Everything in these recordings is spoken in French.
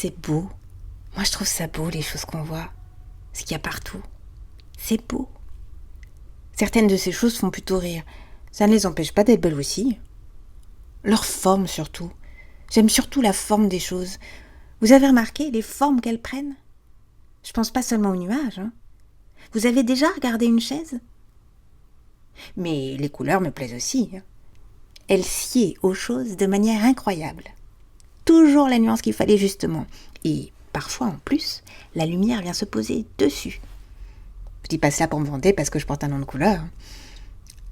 c'est beau. Moi, je trouve ça beau, les choses qu'on voit. Ce qu'il y a partout. C'est beau. Certaines de ces choses font plutôt rire. Ça ne les empêche pas d'être belles aussi. Leur forme, surtout. J'aime surtout la forme des choses. Vous avez remarqué les formes qu'elles prennent? Je pense pas seulement aux nuages. Vous avez déjà regardé une chaise? Mais les couleurs me plaisent aussi. Elles sied aux choses de manière incroyable. Toujours la nuance qu'il fallait justement. Et parfois, en plus, la lumière vient se poser dessus. Je dis pas cela pour me vanter parce que je porte un nom de couleur.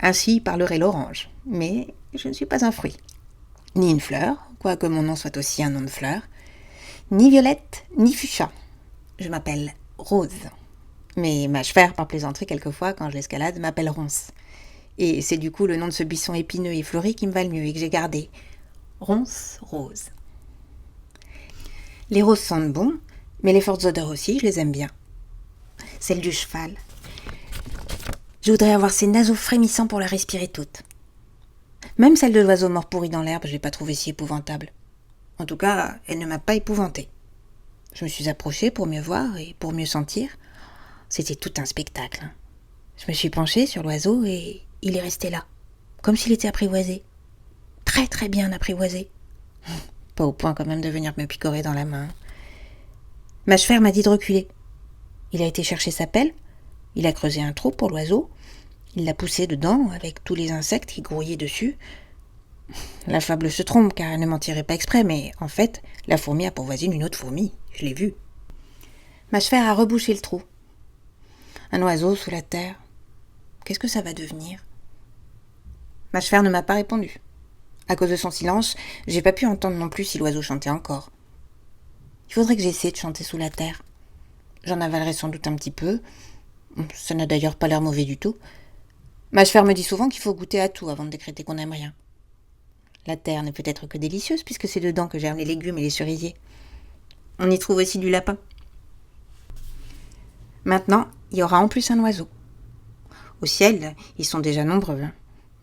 Ainsi parlerait l'orange. Mais je ne suis pas un fruit. Ni une fleur, quoique mon nom soit aussi un nom de fleur. Ni violette, ni fuchsia. Je m'appelle Rose. Mais Mâchefers, par plaisanterie quelquefois, quand je l'escalade, m'appelle Ronce. Et c'est du coup le nom de ce buisson épineux et fleuri qui me va le mieux et que j'ai gardé. Ronce Rose. Les roses sentent bon, mais les fortes odeurs aussi, je les aime bien. Celle du cheval. Je voudrais avoir ses naseaux frémissants pour la respirer toute. Même celle de l'oiseau mort pourri dans l'herbe, je l'ai pas trouvée si épouvantable. En tout cas, elle ne m'a pas épouvantée. Je me suis approchée pour mieux voir et pour mieux sentir. C'était tout un spectacle. Je me suis penchée sur l'oiseau et il est resté là, comme s'il était apprivoisé. Très très bien apprivoisé. Pas au point quand même de venir me picorer dans la main. Mâchefers m'a dit de reculer. Il a été chercher sa pelle, il a creusé un trou pour l'oiseau, il l'a poussé dedans avec tous les insectes qui grouillaient dessus. La fable se trompe car elle ne m'en tirait pas exprès, mais en fait, la fourmi a pour voisine une autre fourmi, je l'ai vue. Mâchefers a rebouché le trou. Un oiseau sous la terre. Qu'est-ce que ça va devenir? Mâchefers ne m'a pas répondu. À cause de son silence, j'ai pas pu entendre non plus si l'oiseau chantait encore. Il faudrait que j'essaie de chanter sous la terre. J'en avalerai sans doute un petit peu. Ça n'a d'ailleurs pas l'air mauvais du tout. Mâchefers me dit souvent qu'il faut goûter à tout avant de décréter qu'on n'aime rien. La terre n'est peut-être que délicieuse puisque c'est dedans que germent les légumes et les cerisiers. On y trouve aussi du lapin. Maintenant, il y aura en plus un oiseau. Au ciel, ils sont déjà nombreux.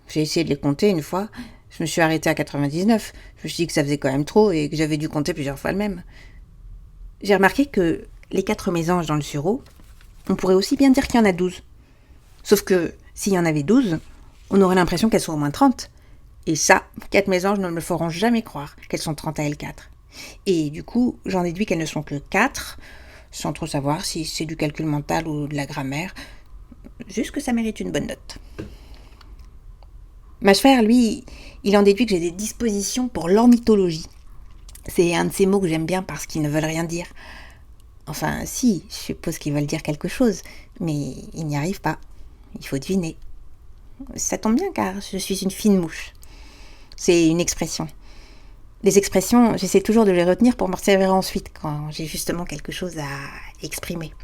J'ai essayé de les compter une fois. Je me suis arrêtée à 99. Je me suis dit que ça faisait quand même trop et que j'avais dû compter plusieurs fois le même. J'ai remarqué que les 4 mésanges dans le sureau, on pourrait aussi bien dire qu'il y en a 12. Sauf que s'il y en avait 12, on aurait l'impression qu'elles sont au moins 30. Et ça, 4 mésanges ne me le feront jamais croire qu'elles sont 30 à elles 4. Et du coup, j'en déduis qu'elles ne sont que 4, sans trop savoir si c'est du calcul mental ou de la grammaire. Juste que ça mérite une bonne note. Mâchefers, lui, il en déduit que j'ai des dispositions pour l'ornithologie. C'est un de ces mots que j'aime bien parce qu'ils ne veulent rien dire. Enfin, si, je suppose qu'ils veulent dire quelque chose, mais ils n'y arrivent pas. Il faut deviner. Ça tombe bien car je suis une fine mouche. C'est une expression. Les expressions, j'essaie toujours de les retenir pour me servir ensuite quand j'ai justement quelque chose à exprimer.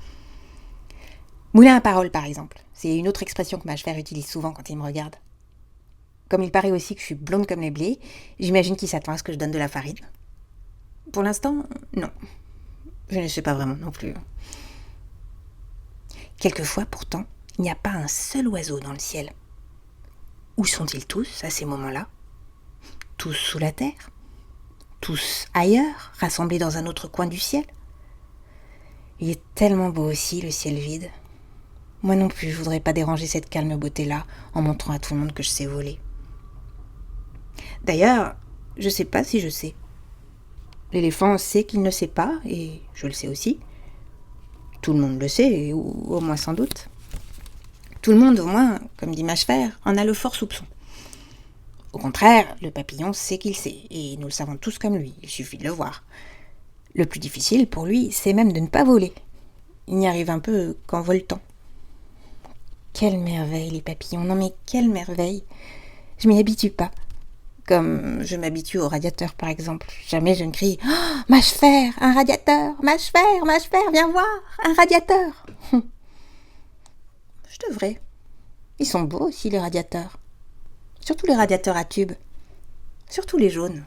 Moulin à parole, par exemple. C'est une autre expression que Mâchefers utilise souvent quand il me regarde. Comme il paraît aussi que je suis blonde comme les blés, j'imagine qu'il s'attend à ce que je donne de la farine. Pour l'instant, non. Je ne sais pas vraiment non plus. Quelquefois, pourtant, il n'y a pas un seul oiseau dans le ciel. Où sont-ils tous à ces moments-là? Tous sous la terre? Tous ailleurs, rassemblés dans un autre coin du ciel? Il est tellement beau aussi, le ciel vide. Moi non plus, je voudrais pas déranger cette calme beauté-là en montrant à tout le monde que je sais voler. D'ailleurs, je sais pas si je sais. L'éléphant sait qu'il ne sait pas, et je le sais aussi. Tout le monde le sait, ou au moins sans doute. Tout le monde, au moins, comme dit Mâchefers, en a le fort soupçon. Au contraire, le papillon sait qu'il sait, et nous le savons tous comme lui, il suffit de le voir. Le plus difficile, pour lui, c'est même de ne pas voler. Il n'y arrive un peu qu'en voletant. Quelle merveille, les papillons, non mais quelle merveille! Je m'y habitue pas. Comme je m'habitue au radiateur, par exemple. Jamais je ne crie « Oh, Mâchefers, un radiateur! Mâchefers, Mâchefers, viens voir, un radiateur !» Je devrais. Ils sont beaux aussi, les radiateurs. Surtout les radiateurs à tubes. Surtout les jaunes.